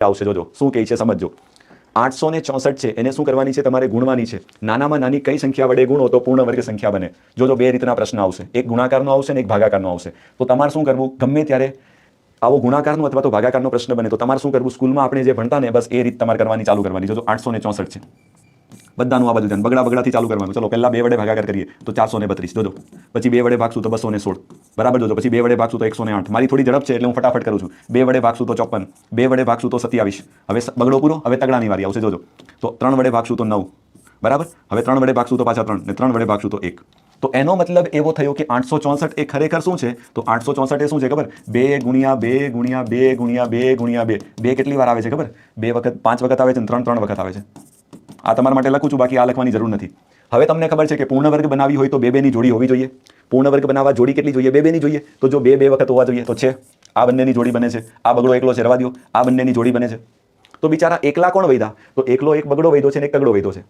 આવશે જોજો શું કહે છે સમજજો 864 છે એને શું કરવાની છે તમારે ગુણવાની છે નાનામાં નાની કઈ સંખ્યા વડે ગુણો તો પૂર્ણ વર્ગ સંખ્યા બને જોજો બે રીતના પ્રશ્ન આવશે એક ગુણાકારનો આવશે ને એક ભાગાકારનો આવશે તો તમારે શું કરવું ગમે ત્યારે આવો ગુણાકારનો અથવા તો ભાગાકારનો પ્રશ્ન બને તો તમારે શું કરવું સ્કૂલમાં આપણે જે ભણતા ને બસ એ રીત તમારે કરવાની ચાલુ કરવાની જોજો 864 છે બધાનું આ બાજુ ધ્યાન બગડાથી ચાલુ કરવાનું ચલો પહેલા 2 વડે ભાગાકાર કરીએ તો 432 જોજો પછી 2 વડે ભાગશું તો 216 બરાબર જોજો પછી 2 વડે ભાગશું તો 108 મારી થોડી ઝડપ છે એટલે હું ફટાફટ કરું છું 2 વડે ભાગશું તો 54 2 વડે ભાગશું તો 27 હવે બગડો પૂરો હવે તગડાની વારી આવશે જોજો તો 3 વડે ભાગશું તો 9 બરાબર હવે 3 વડે ભાગશું તો પાછા 3 ને 3 વડે ભાગશું તો 1 તો એનો મતલબ એવો થયો કે 864 એ ખરેખર શું છે તો 864 એ શું છે ખબર 2 ગુણ્યા 2 ગુણ્યા 2 ગુણ્યા 2 ગુણ્યા 2 2 કેટલી વાર આવે છે ખબર 2 વખત 5 વખત આવે છે અને 3 વખત આવે છે આ તમારા માટે લખું છું બાકી આ લખવાની જરૂર નથી હવે તમને ખબર છે કે પૂર્ણ વર્ગ બનાવી હોય તો બે બેની જોડી હોવી જોઈએ પૂર્ણ વર્ગ બનાવવા જોડી કેટલી જોઈએ બે બેની જોઈએ તો જો બે વખત હોવા જોઈએ તો છે આ બંનેની જોડી બને છે આ બગડો એકલો છે રવા દો આ બંનેની જોડી બને છે તો બિચારા એકલા કોણ વૈધા તો એકલો એક બગડો વૈધો છે ને એક તગડો વૈધો છે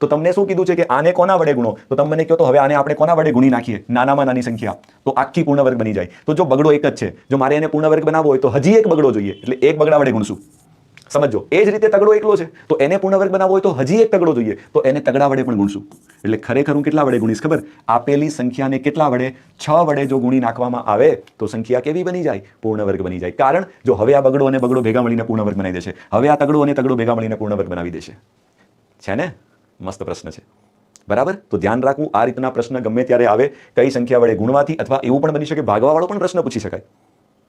તો તમને શું કીધું છે કે આને કોના વડે ગુણો તો તમે મને કહો તો હવે આને આપણે કોના વડે ગુણી નાખીએ નાનામાં નાની સંખ્યા તો આખી પૂર્ણ વર્ગ બની જાય તો જો બગડો એક જ છે જો મારે એને પૂર્ણ વર્ગ બનાવવો હોય તો હજી એક બગડો જોઈએ એટલે એક બગડા વડે ગુણશું સમજો એ જ રીતે તગડો એકલો છે તો એને પૂર્ણ વર્ગ બનાવવો હોય તો હજી એક તગડો જોઈએ તો એને તગડા વડે પણ ગુણશું એટલે ખરેખર હું કેટલા વડે ગુણીશ ખબર આપેલી સંખ્યાને કેટલા વડે 6 વડે જો ગુણી નાખવામાં આવે તો સંખ્યા કેવી બની જાય પૂર્ણ વર્ગ બની જાય કારણ જો હવે આ બગડો અને બગડો ભેગા મળીને પૂર્ણ વર્ગ બનાવી દેશે હવે આ તગડો અને તગડો ભેગા મળીને પૂર્ણ વર્ગ બનાવી દેશે છે ને મસ્ત પ્રશ્ન છે બરાબર તો ધ્યાન રાખવું આ રીતના પ્રશ્ન ગમે ત્યારે આવે કઈ સંખ્યા વડે ગુણવાથી અથવા એવું પણ બની શકે ભાગવા વાળો પણ પ્રશ્ન પૂછી શકાય